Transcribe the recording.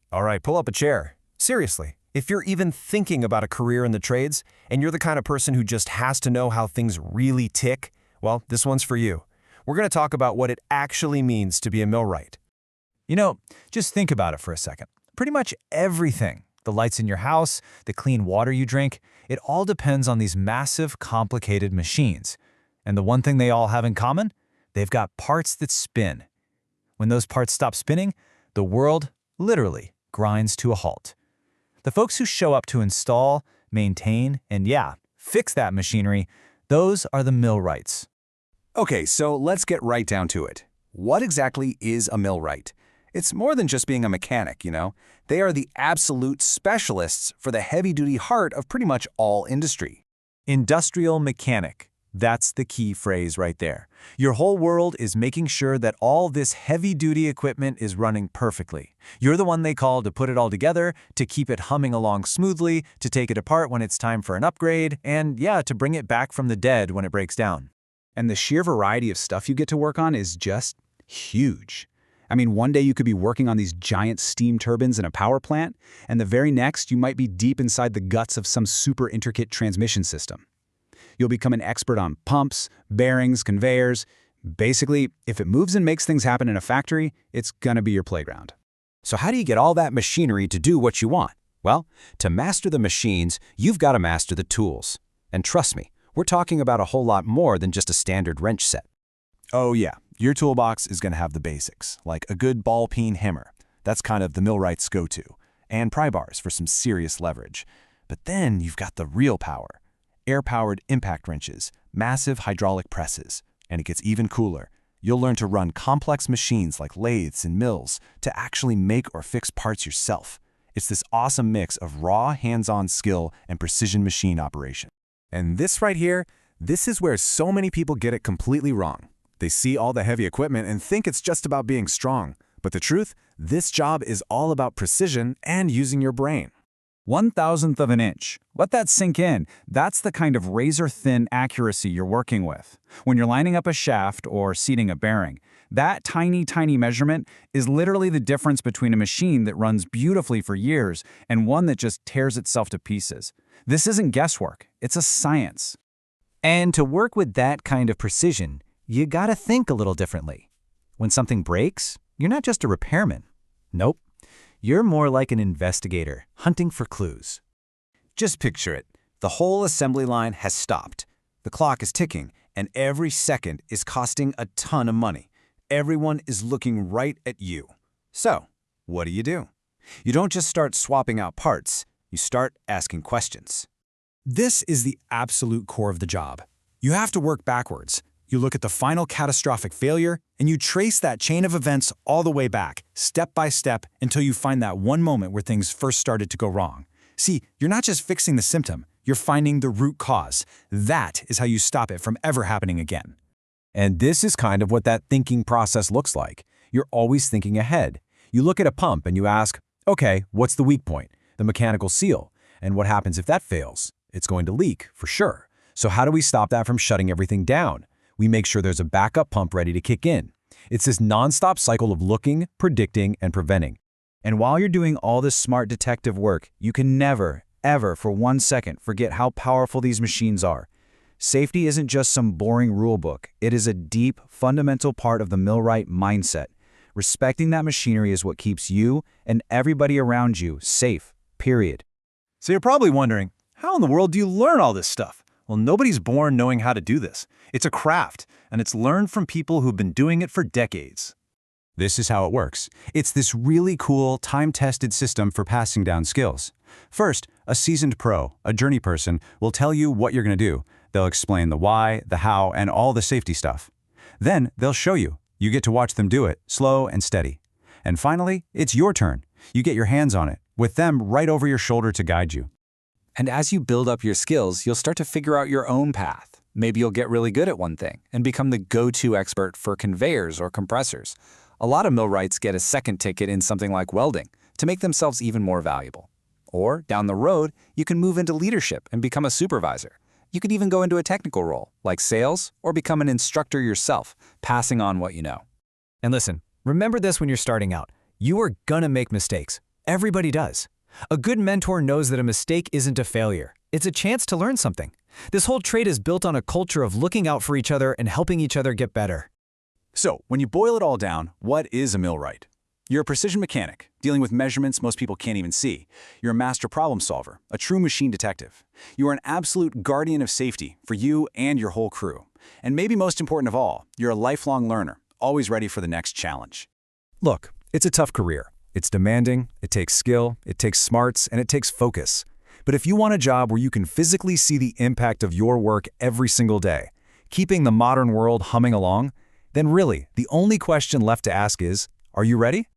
All right, pull up a chair. Seriously, if you're even thinking about a career in the trades, and you're the kind of person who just has to know how things really tick, well, this one's for you. We're going to talk about what it actually means to be a millwright. Just think about it for a second. Pretty much everything, the lights in your house, the clean water you drink, it all depends on these massive, complicated machines. And the one thing they all have in common? They've got parts that spin. When those parts stop spinning, the world, literally, grinds to a halt. The folks who show up to install, maintain, and fix that machinery, those are the millwrights. Okay, so let's get right down to it. What exactly is a millwright? It's more than just being a mechanic, you know. They are the absolute specialists for the heavy-duty heart of pretty much all industry. Industrial mechanic. That's the key phrase right there. Your whole world is making sure that all this heavy-duty equipment is running perfectly. You're the one they call to put it all together, to keep it humming along smoothly, to take it apart when it's time for an upgrade, and to bring it back from the dead when it breaks down. And the sheer variety of stuff you get to work on is just huge. I mean, one day you could be working on these giant steam turbines in a power plant, and the very next you might be deep inside the guts of some super intricate transmission system. You'll become an expert on pumps, bearings, conveyors. Basically, if it moves and makes things happen in a factory, it's gonna be your playground. So how do you get all that machinery to do what you want? Well, to master the machines, you've got to master the tools. And trust me, we're talking about a whole lot more than just a standard wrench set. Oh yeah, your toolbox is going to have the basics, like a good ball-peen hammer. That's kind of the millwright's go-to. And pry bars for some serious leverage. But then you've got the real power. Air-powered impact wrenches, massive hydraulic presses. And it gets even cooler. You'll learn to run complex machines like lathes and mills to actually make or fix parts yourself. It's this awesome mix of raw, hands-on skill and precision machine operation. And this right here, this is where so many people get it completely wrong. They see all the heavy equipment and think it's just about being strong. But the truth, this job is all about precision and using your brain. 1/1000th of an inch. Let that sink in. That's the kind of razor-thin accuracy you're working with. When you're lining up a shaft or seating a bearing, that tiny, tiny measurement is literally the difference between a machine that runs beautifully for years and one that just tears itself to pieces. This isn't guesswork. It's a science. And to work with that kind of precision, you gotta think a little differently. When something breaks, you're not just a repairman. Nope. You're more like an investigator, hunting for clues. Just picture it. The whole assembly line has stopped. The clock is ticking, and every second is costing a ton of money. Everyone is looking right at you. So, what do? You don't just start swapping out parts. You start asking questions. This is the absolute core of the job. You have to work backwards. You look at the final catastrophic failure, and you trace that chain of events all the way back, step by step, until you find that one moment where things first started to go wrong. See, you're not just fixing the symptom, you're finding the root cause. That is how you stop it from ever happening again. And this is kind of what that thinking process looks like. You're always thinking ahead. You look at a pump and you ask, okay, what's the weak point? The mechanical seal. And what happens if that fails? It's going to leak, for sure. So how do we stop that from shutting everything down? We make sure there's a backup pump ready to kick in. It's this nonstop cycle of looking, predicting, and preventing. And while you're doing all this smart detective work, you can never, ever for 1 second forget how powerful these machines are. Safety isn't just some boring rule book. It is a deep, fundamental part of the millwright mindset. Respecting that machinery is what keeps you and everybody around you safe, period. So you're probably wondering, how in the world do you learn all this stuff? Well, nobody's born knowing how to do this. It's a craft, and it's learned from people who've been doing it for decades. This is how it works. It's this really cool, time-tested system for passing down skills. First, a seasoned pro, a journey person, will tell you what you're going to do. They'll explain the why, the how, and all the safety stuff. Then they'll show you. You get to watch them do it, slow and steady. And finally, it's your turn. You get your hands on it, with them right over your shoulder to guide you. And as you build up your skills, you'll start to figure out your own path. Maybe you'll get really good at one thing and become the go-to expert for conveyors or compressors. A lot of millwrights get a second ticket in something like welding to make themselves even more valuable. Or, down the road, you can move into leadership and become a supervisor. You could even go into a technical role, like sales, or become an instructor yourself, passing on what you know. And listen, remember this when you're starting out. You are gonna make mistakes. Everybody does. A good mentor knows that a mistake isn't a failure. It's a chance to learn something. This whole trade is built on a culture of looking out for each other and helping each other get better. So, when you boil it all down, what is a millwright? You're a precision mechanic, dealing with measurements most people can't even see. You're a master problem solver, a true machine detective. You are an absolute guardian of safety for you and your whole crew. And maybe most important of all, you're a lifelong learner, always ready for the next challenge. Look, it's a tough career. It's demanding, it takes skill, it takes smarts, and it takes focus. But if you want a job where you can physically see the impact of your work every single day, keeping the modern world humming along, then really, the only question left to ask is, are you ready?